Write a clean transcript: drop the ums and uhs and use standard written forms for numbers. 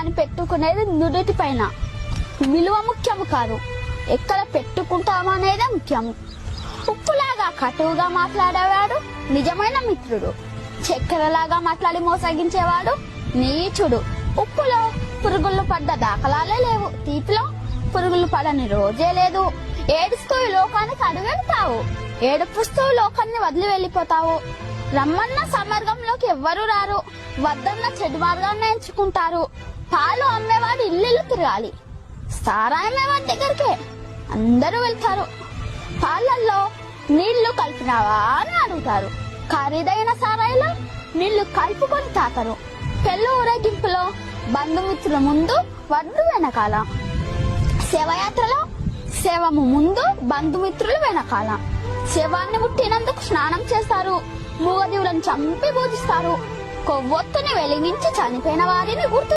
కానీ పెట్టుకునేది నుదుటి పైన. విలువ ముఖ్యము కాదు, ఎక్కడ పెట్టుకుంటామో అనేదే ముఖ్యము. ఉప్పులాగా కటువుగా మాట్లాడేవాడు నిజమైన మిత్రుడు. చక్కెరలాగా మాట్లాడి మోసగించేవాడు నీచుడు. ఉప్పులో పురుగులు పడ్డ దాఖలాలే లేవు, తీపిలో పురుగులు పడని రోజే లేదు. ఏడుస్తూ ఈ లోకానికి అడుగెడతావు, ఏడుపుస్తూ లోకాన్ని వదిలి వెళ్ళిపోతావు. రమ్మన్న సమార్గంలోకి ఎవ్వరూ రారు, వద్దన్న చెడు మార్గాన్ని ఎంచుకుంటారు. పాలు అమ్మేవాడు ఇల్లు తిరగాలి, సారాయి అమ్మేవాడి దగ్గరికి అందరూ వెళ్తారు. పాలల్లో నీళ్లు కలిపినావా అని అడుగుతారు, ఖరీదైన సారాయిలో నీళ్లు కలుపుకొని తాతరు. పెళ్లి ఊరేగింపులో బంధుమిత్రుల ముందు, వడ్డు వెనకాల. శవయాత్రలో శవము ముందు, బంధుమిత్రులు వెనకాల. శవాన్ని ముట్టినందుకు స్నానం చేస్తారు, మూగజీవులను చంపి పూజిస్తారు. కొవ్వొత్తుని వెలిగించి చనిపోయిన వారిని గుర్తు